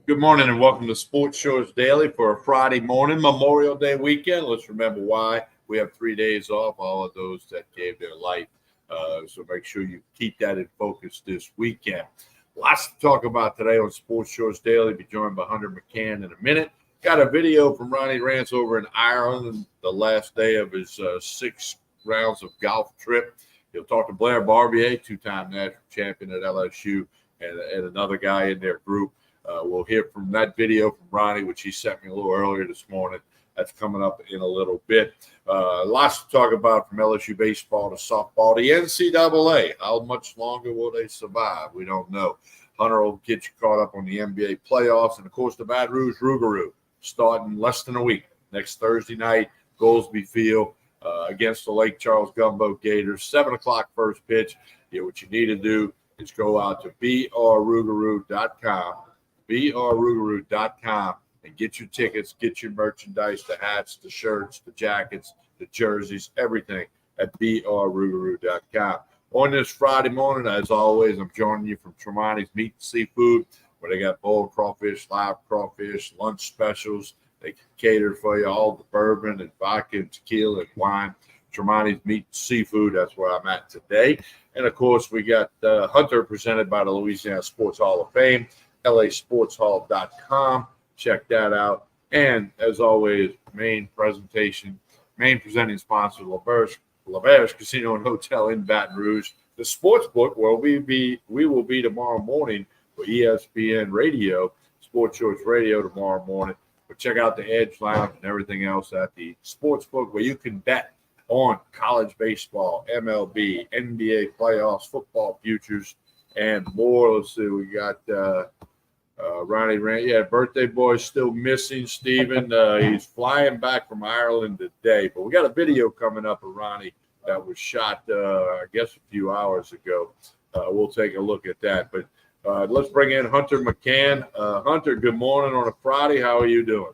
Good morning and welcome to Sports Shores Daily for a Friday morning, Memorial Day weekend. Let's remember why we have 3 days off, all of those that gave their life. So make sure you keep that in focus this weekend. Lots to talk about today on Sports Shores Daily. Be joined by Hunter McCann in a minute. Got a video from Ronnie Rance over in Ireland, the last day of his 6 rounds of golf trip. He'll talk to Blair Barbier, two-time national champion at LSU, and another guy in their group. We'll hear from that video from Ronnie, which he sent me a little earlier this morning. That's coming up in a little bit. Lots to talk about from LSU baseball to softball. The NCAA, how much longer will they survive? We don't know. Hunter will get you caught up on the NBA playoffs. And, of course, the Baton Rouge Rougarou starting less than a week. Next Thursday night, Goldsby Field against the Lake Charles Gumbo Gators. 7 o'clock first pitch. What you need to do is go out to brrougarou.com. brrougarou.com and get your tickets, get your merchandise, the hats, the shirts, the jackets, the jerseys, everything at brrougarou.com. On this Friday morning, as always, I'm joining you from Tremonti's Meat and Seafood, where they got boiled crawfish, live crawfish, lunch specials. They can cater for you all the bourbon and vodka and tequila and wine. Tremonti's Meat and Seafood, that's where I'm at today. And, of course, we got Hunter presented by the Louisiana Sports Hall of Fame. LASportshall.com. Check that out. And as always, main presenting sponsor, LaBerge Casino and Hotel in Baton Rouge. The sports book where we will be tomorrow morning for ESPN Radio, Sports Shores Radio tomorrow morning. But check out the Edge Lounge and everything else at the sports book where you can bet on college baseball, MLB, NBA playoffs, football futures, and more. Let's see, we got Ronnie Rand, birthday boy still missing. Stephen, he's flying back from Ireland today. But we got a video coming up of Ronnie that was shot, I guess, a few hours ago. We'll take a look at that. But let's bring in Hunter McCann. Hunter, good morning on a Friday. How are you doing?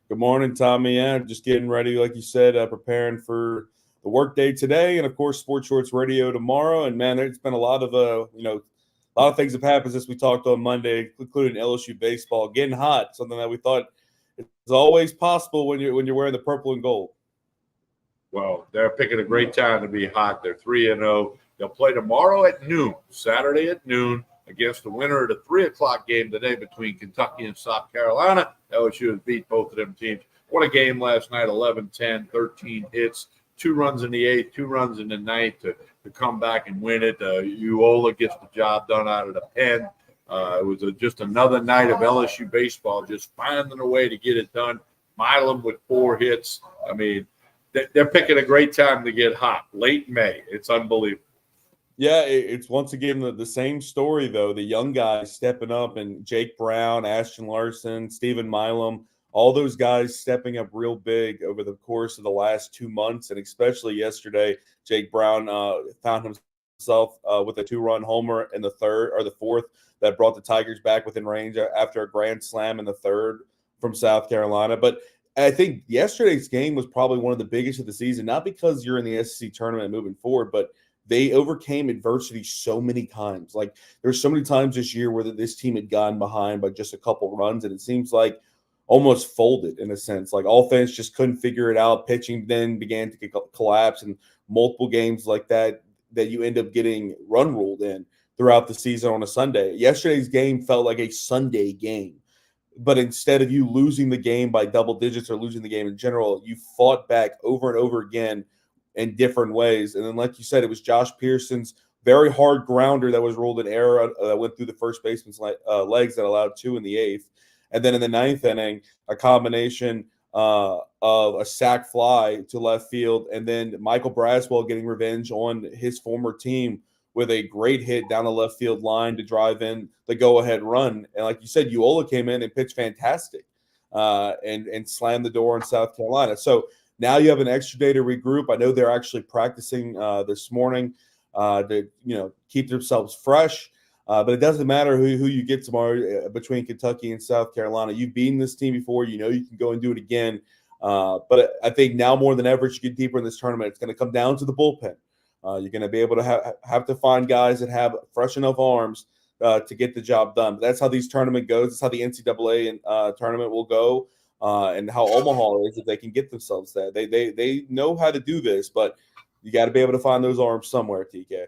Good morning, Tommy. Yeah, just getting ready, like you said, preparing for the workday today, and of course, Sports Shorts Radio tomorrow. And man, there's been a lot of a lot of things have happened since we talked on Monday, including LSU baseball getting hot. Something that we thought is always possible when you're wearing the purple and gold. Well, they're picking a great time to be hot. They're 3-0. They'll play tomorrow at noon, Saturday at noon, against the winner of the 3 o'clock game today between Kentucky and South Carolina. LSU has beat both of them teams. What a game last night, 11-10, 13 hits, 2 runs in the 8th, 2 runs in the 9th to come back and win it. Uola gets the job done out of the pen. It was just another night of LSU baseball, just finding a way to get it done. Milam with 4 hits. I mean, they're picking a great time to get hot, late May. It's unbelievable. Yeah, it's once again the same story, though. The young guys stepping up, and Jake Brown, Ashton Larson, Stephen Milam, all those guys stepping up real big over the course of the last 2 months, and especially yesterday, Jake Brown found himself with a 2-run homer in the fourth that brought the Tigers back within range after a grand slam in the 3rd from South Carolina. But I think yesterday's game was probably one of the biggest of the season, not because you're in the SEC tournament moving forward, but they overcame adversity so many times. Like, there's so many times this year where this team had gotten behind by just a couple runs, and it seems like almost folded in a sense. Like, offense just couldn't figure it out. Pitching then began to collapse, and multiple games like that you end up getting run ruled in throughout the season on a Sunday. Yesterday's game felt like a Sunday game. But instead of you losing the game by double digits or losing the game in general, you fought back over and over again in different ways. And then, like you said, it was Josh Pearson's very hard grounder that was ruled an error that went through the first baseman's legs that allowed 2 in the 8th. And then in the 9th inning, a combination of a sac fly to left field, and then Michael Braswell getting revenge on his former team with a great hit down the left field line to drive in the go-ahead run. And like you said, Uola came in and pitched fantastic and slammed the door in South Carolina. So now you have an extra day to regroup. I know they're actually practicing this morning to keep themselves fresh. But it doesn't matter who you get tomorrow between Kentucky and South Carolina. You've beaten this team before. You know you can go and do it again. But I think now more than ever, as you get deeper in this tournament, it's going to come down to the bullpen. You're going to be able to have to find guys that have fresh enough arms to get the job done. But that's how these tournament goes. That's how the NCAA tournament will go, and how Omaha is if they can get themselves there. They know how to do this, but you got to be able to find those arms somewhere, TK.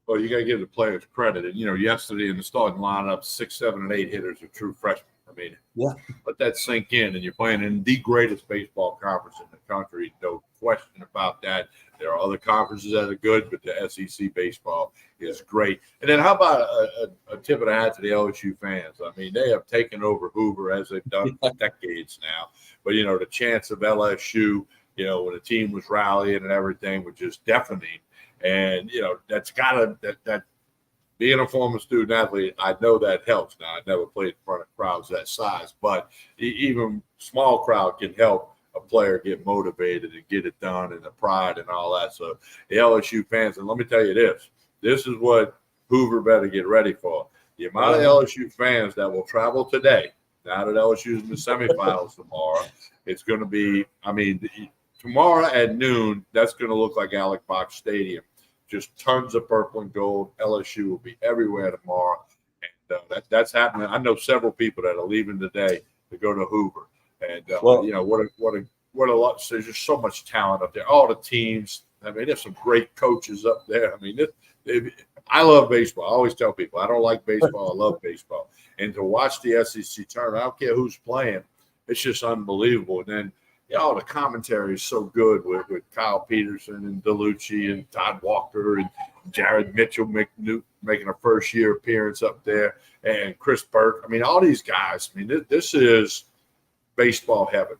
Well, you got to give the players credit. And, yesterday in the starting lineup, 6, 7, and 8 hitters are true freshmen. I mean, let that sink in. And you're playing in the greatest baseball conference in the country. No question about that. There are other conferences that are good, but the SEC baseball is great. And then how about a tip of the hat to the LSU fans? I mean, they have taken over Hoover as they've done for decades now. But, the chance of LSU, when the team was rallying and everything was just deafening. And, that's got to that being a former student athlete, I know that helps. Now, I never played in front of crowds that size, but even small crowd can help a player get motivated and get it done and the pride and all that. So the LSU fans, and let me tell you this is what Hoover better get ready for. The amount of LSU fans that will travel today, now that LSU's in the semifinals tomorrow, it's going to be, tomorrow at noon, that's going to look like Alec Box Stadium. Just tons of purple and gold. LSU will be everywhere tomorrow. And that's happening. I know several people that are leaving today to go to Hoover. And, what a lot. So there's just so much talent up there. All the teams. There's some great coaches up there. I love baseball. I always tell people I don't like baseball. I love baseball. And to watch the SEC tournament, I don't care who's playing. It's just unbelievable. And then, the commentary is so good with Kyle Peterson and DeLucci and Todd Walker and Jared Mitchell making a first-year appearance up there, and Chris Burke. All these guys. This is baseball heaven.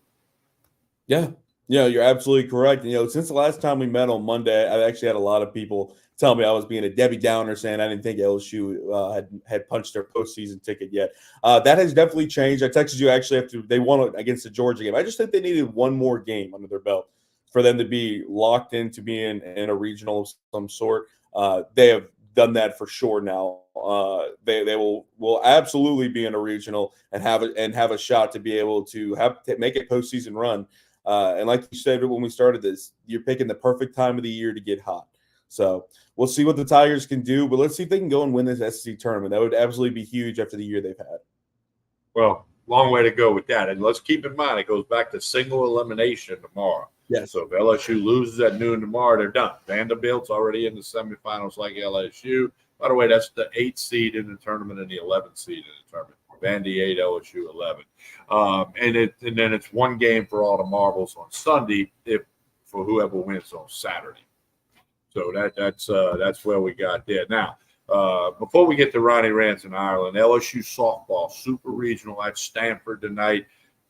Yeah, you're absolutely correct. Since the last time we met on Monday, I've actually had a lot of people tell me I was being a Debbie Downer, saying I didn't think LSU had punched their postseason ticket yet. That has definitely changed. I texted you actually after they won against the Georgia game. I just think they needed one more game under their belt for them to be locked into being in a regional of some sort. They have done that for sure now. They will absolutely be in a regional and have a shot to be able to make a postseason run. And like you said when we started this, you're picking the perfect time of the year to get hot. So we'll see what the Tigers can do, but let's see if they can go and win this SEC tournament. That would absolutely be huge after the year they've had. Well, long way to go with that. And let's keep in mind, it goes back to single elimination tomorrow. Yeah. So if LSU loses at noon tomorrow, they're done. Vanderbilt's already in the semifinals like LSU. By the way, that's the 8th seed in the tournament and the 11th seed in the tournament. Vandy 8, LSU 11. And then it's one game for all the marbles on Sunday for whoever wins on Saturday. So that's where we got there. Now, before we get to Ronnie Rance in Ireland, LSU softball super regional at Stanford tonight.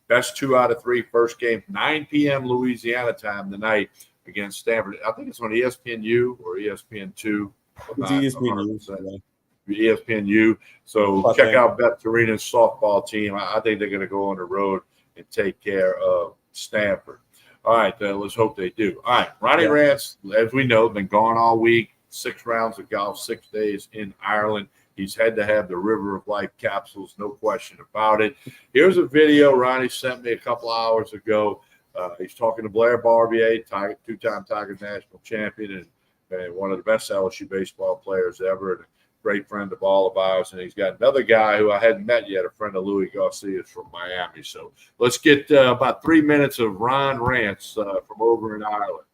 Best 2 out of 3 first game, 9 p.m. Louisiana time tonight against Stanford. I think it's on ESPNU or ESPN2. It's ESPNU. ESPNU. So check out Beth Torina's softball team. I think they're going to go on the road and take care of Stanford. All right, let's hope they do. All right, Ronnie Rance, as we know, been gone all week. 6 rounds of golf, 6 days in Ireland. He's had to have the River of Life capsules, no question about it. Here's a video Ronnie sent me a couple hours ago. He's talking to Blair Barbier, 2-time Tigers national champion and one of the best LSU baseball players ever, and a great friend of all of ours. And he's got another guy who I hadn't met yet, a friend of Louis Garcia's from Miami. So let's get about 3 minutes of Ron Rance from over in Ireland.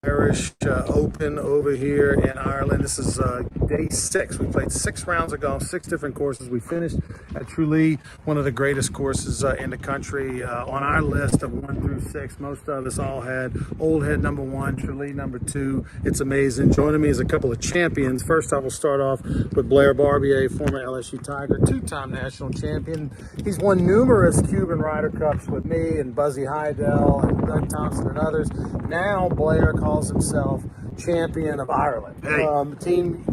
Irish Open over here in Ireland. This is day 6. We played 6 rounds of golf, 6 different courses. We finished at Tralee, one of the greatest courses in the country. On our list of 1 through 6, most of us all had Old Head number 1, Tralee number 2. It's amazing. Joining me is a couple of champions. First, I will start off with Blair Barbier, former LSU Tiger, 2-time national champion. He's won numerous Cuban Ryder Cups with me and Buzzy Heidel and Doug Thompson and others. Now Blair calls himself champion of Ireland. Hey. Team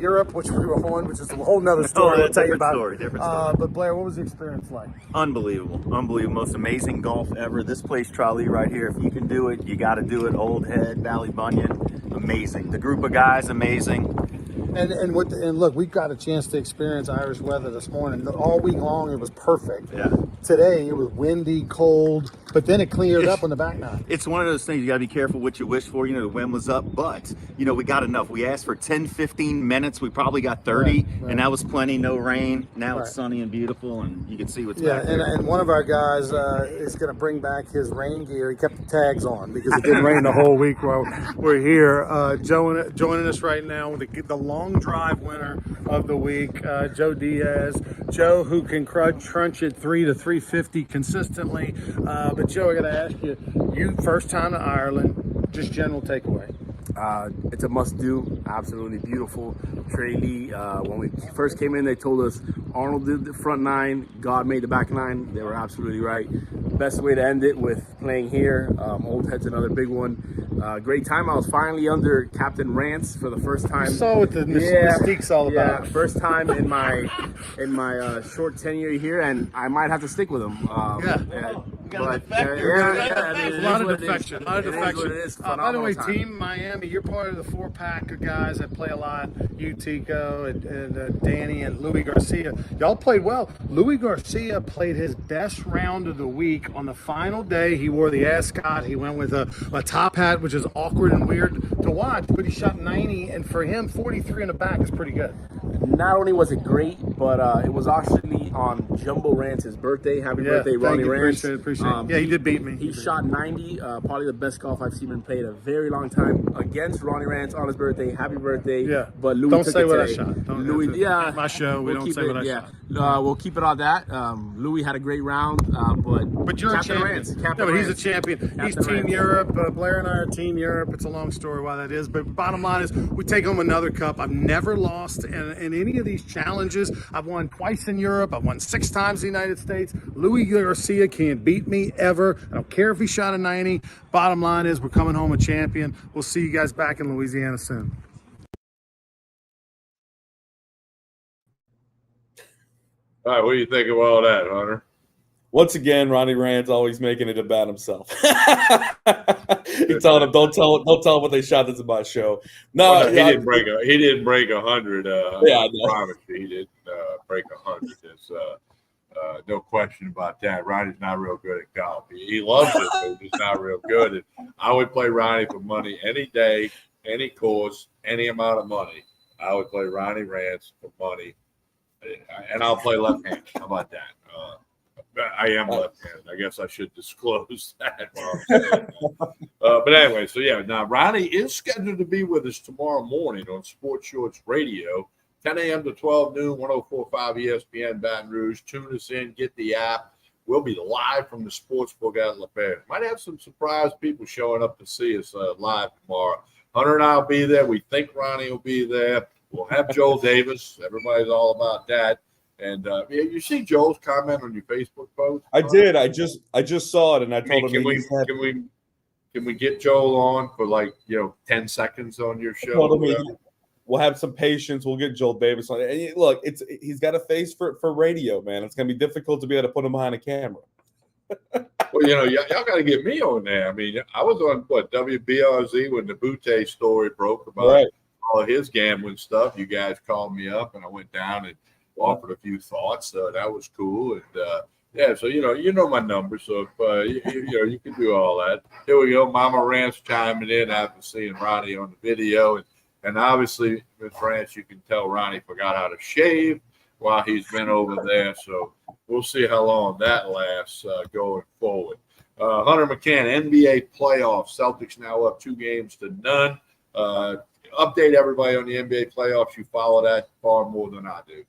Europe, which we were on, which is a whole nother story. I'll tell you about. Different story. But Blair, what was the experience like? Unbelievable. Most amazing golf ever. This place, Tralee, right here. If you can do it, you got to do it. Old Head, Ballybunion, amazing. The group of guys, amazing. And look, we got a chance to experience Irish weather this morning. All week long, it was perfect. Yeah. Today, it was windy, cold, but then it cleared up on the back nine. It's one of those things you got to be careful what you wish for. The wind was up, but, we got enough. We asked for 10, 15 minutes. We probably got 30, Right. and that was plenty. No rain. Now Right. it's sunny and beautiful, and you can see what's Yeah, back there. and one of our guys is going to bring back his rain gear. He kept the tags on because it didn't rain the whole week while we're here. Joining us right now with the long drive winner of the week, Joe Diaz. Joe, who can crunch at 3 to 350 consistently. But Joe, I got to ask you first time to Ireland, just general takeaway. It's a must-do. Absolutely beautiful. Tralee, when we first came in, they told us Arnold did the front nine, God made the back nine. They were absolutely right. Best way to end it with playing here. Old Head's another big one. Great time. I was finally under Captain Rance for the first time. You saw what the mystique's all about. Yeah, first time in my short tenure here, and I might have to stick with him. A lot of defection. By the way, Team Miami, you're part of the 4-pack of guys that play a lot. You, Tico, and Danny, and Louis Garcia. Y'all played well. Louis Garcia played his best round of the week on the final day. He wore the ascot. He went with a top hat, which is awkward and weird to watch, but he shot 90, and for him, 43 in the back is pretty good. Not only was it great, but it was actually on Jumbo Rance's birthday. Happy birthday, Ronnie Rance. Appreciate it. Yeah, he did beat me. He shot 90, probably the best golf I've seen him play in a very long time against Ronnie Rance on his birthday. Happy birthday. Yeah. But Louis don't took say it what I today. shot. My show, we don't say what I shot. We'll keep it on that. Louis had a great round, but you're Captain a champion. Rance. But he's a champion. He's Captain Team Rance. Europe. Blair and I are Team Europe. It's a long story why that is. But bottom line is, we take home another cup. I've never lost in any of these challenges. I've won twice in Europe. I've won 6 times in the United States. Louis Garcia can't beat me ever. I don't care if he shot a 90. Bottom line is, we're coming home a champion. We'll see you guys back in Louisiana soon. All right, what do you think of all that, Hunter? Once again, Ronnie Rand's always making it about himself. He told him, "Don't tell him what they shot. This is my show." No, well, he didn't break 100. Yeah, I promise you, he didn't break 100. There's no question about that. Ronnie's not real good at golf. He loves it, but he's not real good. And I would play Ronnie for money any day, any course, any amount of money. I would play Ronnie Rance for money, and I'll play left-handed. How about that? I am left-handed. I guess I should disclose that. But anyway, so yeah, now Ronnie is scheduled to be with us tomorrow morning on Sports Shorts Radio, 10 a.m. to 12 noon, 104.5 ESPN Baton Rouge. Tune us in, get the app. We'll be live from the sportsbook at La Paz. Might have some surprise people showing up to see us live tomorrow. Hunter and I will be there. We think Ronnie will be there. We'll have Joel Davis. Everybody's all about that. And you see Joel's comment on your Facebook post? I did. I just saw it, and I told him. Can we get Joel on for 10 seconds on your show? We'll have some patience. We'll get Joel Davis on. And look, he's got a face for radio, man. It's gonna be difficult to be able to put him behind a camera. Well, y'all got to get me on there. I mean, I was on WBRZ when the Butte story broke about all of his gambling stuff. You guys called me up, and I went down and offered a few thoughts. That was cool. And so you know my number. So if you can do all that. Here we go. Mama Rance chiming in after seeing Ronnie on the video, and obviously, Ms. Rance, you can tell Ronnie forgot how to shave while he's been over there. So we'll see how long that lasts going forward. Hunter McCann, NBA playoffs. Celtics now up 2-0. Update everybody on the NBA playoffs. You follow that far more than I do.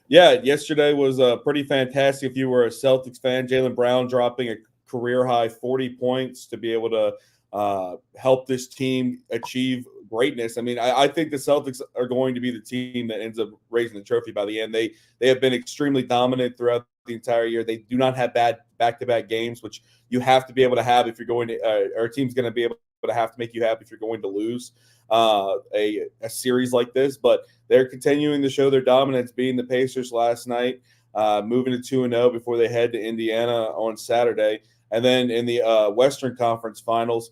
Yeah, yesterday was pretty fantastic. If you were a Celtics fan, Jaylen Brown dropping a career-high 40 points to be able to help this team achieve greatness. I mean, I think the Celtics are going to be the team that ends up raising the trophy by the end. They have been extremely dominant throughout the entire year. They do not have bad back-to-back games, which you have to be able to have if you're going to our team's going to be able to have to make you happy if you're going to lose a series like this. But they're continuing to show their dominance, beating the Pacers last night, moving to 2-0 before they head to Indiana on Saturday. And then in the Western Conference Finals,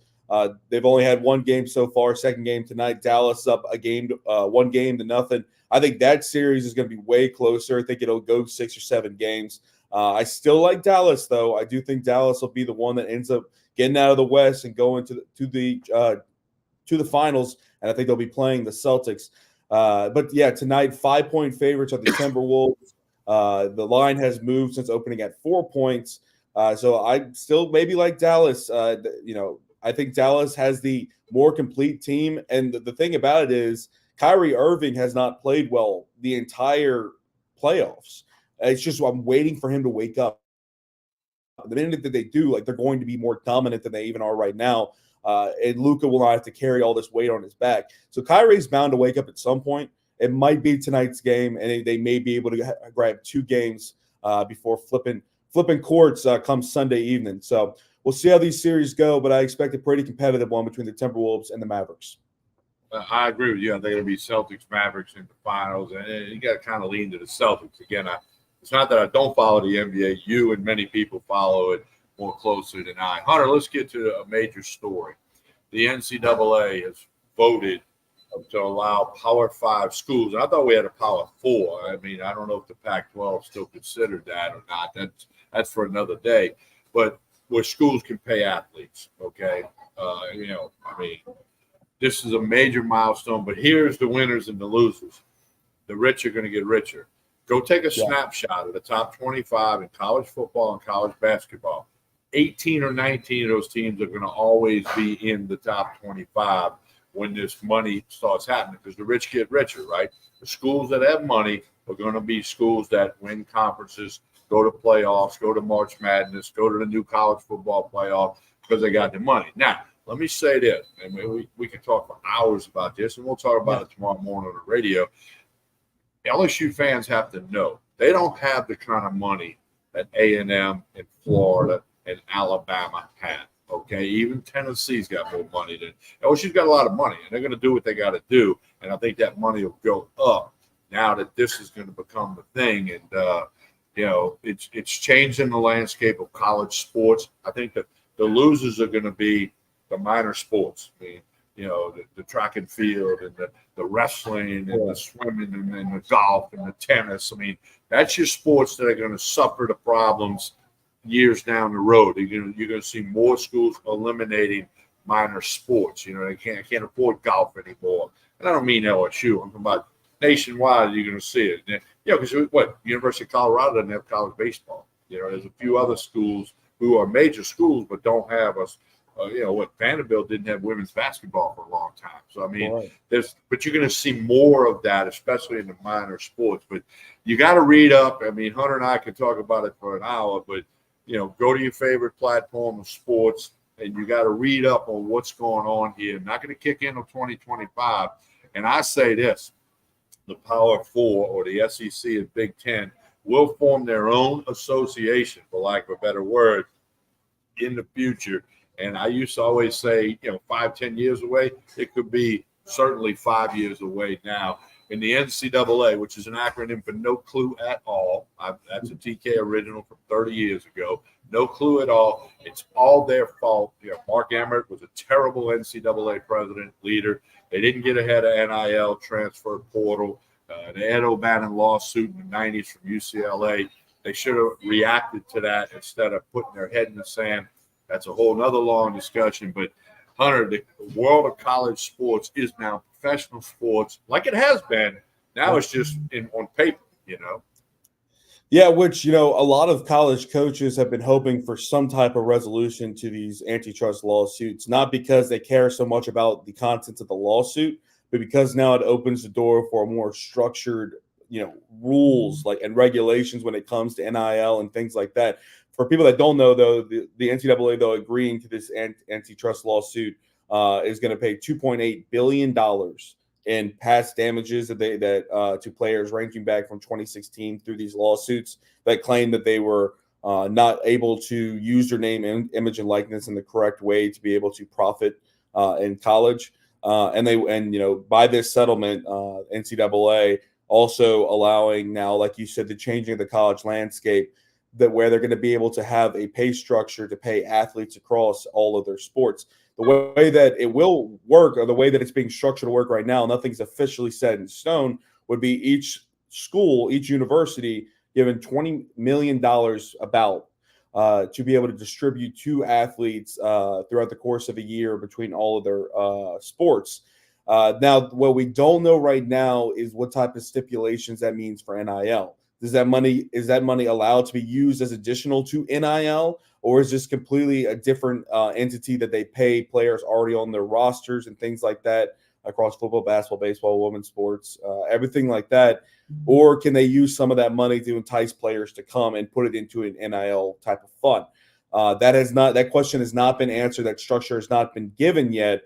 They've only had one game so far. Second game tonight. Dallas up a game, 1-0. I think that series is going to be way closer. I think it'll go 6 or 7 games. I still like Dallas, though. I do think Dallas will be the one that ends up getting out of the West and going to the finals. And I think they'll be playing the Celtics. But yeah, tonight 5-point favorites are the Timberwolves. The line has moved since opening at 4 points. So I still maybe like Dallas. I think Dallas has the more complete team. And the thing about it is Kyrie Irving has not played well the entire playoffs. It's just I'm waiting for him to wake up. The minute that they do, like they're going to be more dominant than they even are right now. And Luka will not have to carry all this weight on his back. So Kyrie's bound to wake up at some point. It might be tonight's game, and they may be able to grab 2 games before flipping courts come Sunday evening. So we'll see how these series go, but I expect a pretty competitive one between the Timberwolves and the Mavericks. I agree with you. I think it'll be Celtics Mavericks in the finals, and you got to kind of lean to the Celtics again. It's not that I don't follow the NBA. You and many people follow it more closely than I. Hunter, let's get to a major story. The NCAA has voted to allow Power 5 schools. And I thought we had a Power 4. I mean, I don't know if the Pac-12 still considered that or not. That's for another day. But where schools can pay athletes, okay? This is a major milestone. But here's the winners and the losers. The rich are going to get richer. Go take a snapshot of the top 25 in college football and college basketball. 18 or 19 of those teams are going to always be in the top 25 when this money starts happening because the rich get richer, right? The schools that have money are going to be schools that win conferences, go to playoffs, go to March Madness, go to the new college football playoff because they got the money. Now, let me say this, and we can talk for hours about this, and we'll talk about it tomorrow morning on the radio. LSU fans have to know they don't have the kind of money that A&M and Florida and Alabama have. Okay, even Tennessee's got more money than LSU's got a lot of money, and they're going to do what they got to do. And I think that money will go up now that this is going to become the thing. And it's changing the landscape of college sports. I think that the losers are going to be the minor sports. I mean, the track and field and the wrestling and the swimming and the golf and the tennis. I mean, that's your sports that are going to suffer the problems years down the road. You're going to see more schools eliminating minor sports. They can't afford golf anymore. And I don't mean LSU. I'm talking about nationwide. You're going to see it. Because University of Colorado doesn't have college baseball. There's a few other schools who are major schools but don't have us. Vanderbilt didn't have women's basketball for a long time. So, I mean, but you're going to see more of that, especially in the minor sports. But you got to read up. I mean, Hunter and I could talk about it for an hour, but, go to your favorite platform of sports, and you got to read up on what's going on here. Not going to kick in until 2025. And I say this, the Power 4 or the SEC and Big Ten will form their own association, for lack of a better word, in the future. And I used to always say, 5-10 years away. It could be certainly 5 years away now. In the NCAA, which is an acronym for No Clue at All. That's a TK original from 30 years ago. No clue at all. It's all their fault. Mark Emmert was a terrible NCAA president, leader. They didn't get ahead of NIL, transfer portal. The Ed O'Bannon lawsuit in the 90s from UCLA. They should have reacted to that instead of putting their head in the sand. That's a whole nother long discussion. But, Hunter, the world of college sports is now professional sports like it has been. Now it's just on paper, Yeah, which, a lot of college coaches have been hoping for some type of resolution to these antitrust lawsuits, not because they care so much about the contents of the lawsuit, but because now it opens the door for a more structured, rules and regulations when it comes to NIL and things like that. For people that don't know, though, the NCAA, though, agreeing to this antitrust lawsuit is going to pay $2.8 billion in past damages to players ranging back from 2016 through these lawsuits that claim that they were not able to use their name, image, and likeness in the correct way to be able to profit in college. And by this settlement, NCAA also allowing now, like you said, the changing of the college landscape, that where they're going to be able to have a pay structure to pay athletes across all of their sports. the way that it will work, or the way that it's being structured to work right now, nothing's officially set in stone, would be each school, each university given $20 million about to be able to distribute to athletes throughout the course of a year between all of their sports. Now, what we don't know right now is what type of stipulations that means for NIL. Is that money allowed to be used as additional to NIL, or is this completely a different entity that they pay players already on their rosters and things like that across football, basketball, baseball, women's sports, everything like that? Or can they use some of that money to entice players to come and put it into an NIL type of fund? That question has not been answered. That structure has not been given yet,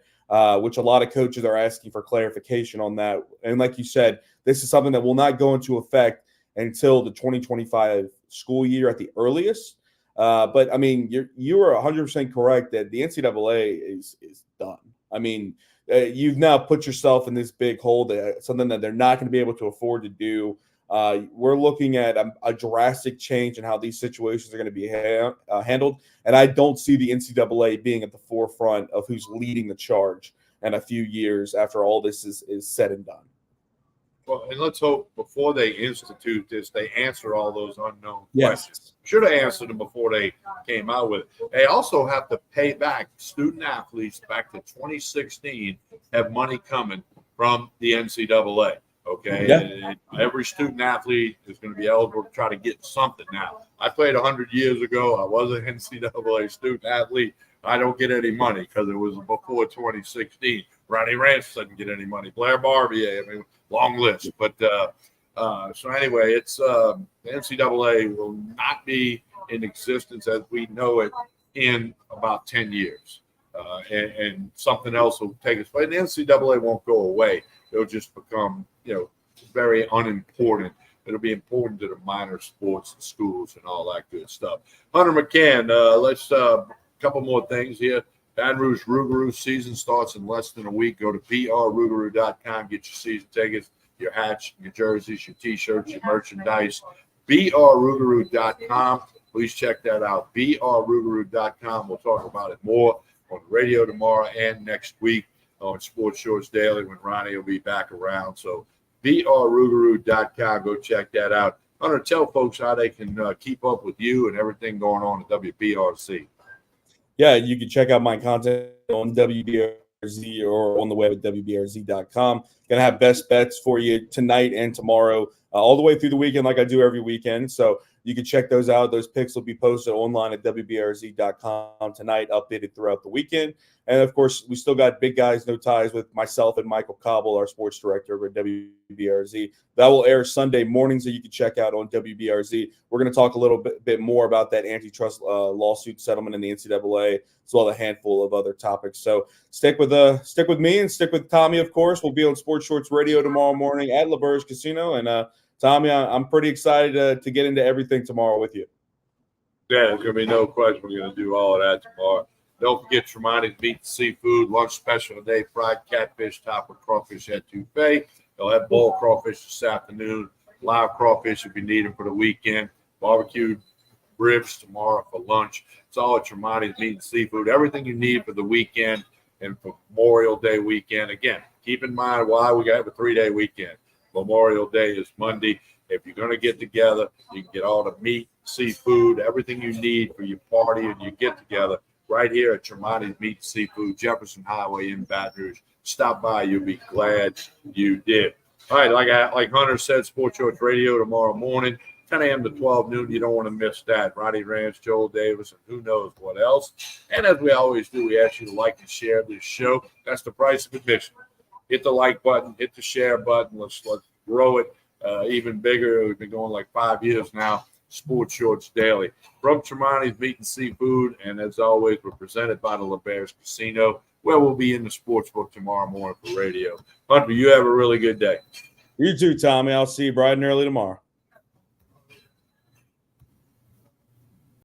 which a lot of coaches are asking for clarification on that. And like you said, this is something that will not go into effect until the 2025 school year at the earliest. But I mean, you are 100% correct that the NCAA is done. I mean, you've now put yourself in this big hole, something that they're not going to be able to afford to do. We're looking at a drastic change in how these situations are going to be handled. And I don't see the NCAA being at the forefront of who's leading the charge in a few years after all this is said and done. Well, and let's hope before they institute this, they answer all those unknown Yes. questions. Should have answered them before they came out with it. They also have to pay back student athletes back to 2016 have money coming from the NCAA. Okay, Yeah. and every student athlete is going to be eligible to try to get something. Now, I played 100 years ago. I was an NCAA student athlete. I don't get any money because it was before 2016. Ronnie Rance doesn't get any money. Blair Barbier, I mean, long list. But so anyway, it's the NCAA will not be in existence as we know it in about 10 years. And something else will take its place. The NCAA won't go away. It'll just become, very unimportant. It'll be important to the minor sports and schools and all that good stuff. Hunter McCann, let's couple more things here. Baton Rouge Rougarou season starts in less than a week. Go to brrougarou.com. Get your season tickets, your hats, your jerseys, your T-shirts, your merchandise. brrougarou.com. Please check that out. brrougarou.com. We'll talk about it more on the radio tomorrow and next week on Sports Shorts Daily when Ronnie will be back around. So brrougarou.com. Go check that out. Hunter, tell folks how they can keep up with you and everything going on at WBRC. Yeah, you can check out my content on WBRZ or on the web at WBRZ.com. Going to have best bets for you tonight and tomorrow, all the way through the weekend like I do every weekend. So you can check those out. Those picks will be posted online at WBRZ.com tonight, updated throughout the weekend. And, of course, we still got Big Guys, No Ties with myself and Michael Cobble, our sports director over at WBRZ. That will air Sunday mornings that you can check out on WBRZ. We're going to talk a little bit more about that antitrust lawsuit settlement in the NCAA, as well as a handful of other topics. So stick with me and stick with Tommy, of course. We'll be on Sports Shorts Radio tomorrow morning at LaBerge Casino. And, Tommy, I'm pretty excited to get into everything tomorrow with you. Yeah, there's going to be no question we're going to do all of that tomorrow. Don't forget Tremonti's Meat and Seafood, lunch special today, fried catfish, topped with crawfish etouffee. They'll have boiled crawfish this afternoon, live crawfish if you need them for the weekend, barbecued ribs tomorrow for lunch. It's all at Tremonti's Meat and Seafood, everything you need for the weekend and for Memorial Day weekend. Again, keep in mind why we have a 3-day weekend. Memorial Day is Monday. If you're going to get together, you can get all the meat, seafood, everything you need for your party and you get together right here at Tremonti's Meat and Seafood, Jefferson Highway in Baton Rouge. Stop by. You'll be glad you did. All right, like Hunter said, Sports Shorts Radio tomorrow morning, 10 a.m. to 12 noon. You don't want to miss that. Ronnie Rance, Joel Davis, and who knows what else. And as we always do, we ask you to like and share this show. That's the price of admission. Hit the like button, hit the share button. Let's grow it even bigger. We've been going like 5 years now. Sports Shorts Daily from Tremonti's Meat and Seafood. And as always, we're presented by the LaBerge Casino, where we'll be in the sports book tomorrow morning for radio. Hunter, you have a really good day. You too, Tommy. I'll see you bright and early tomorrow.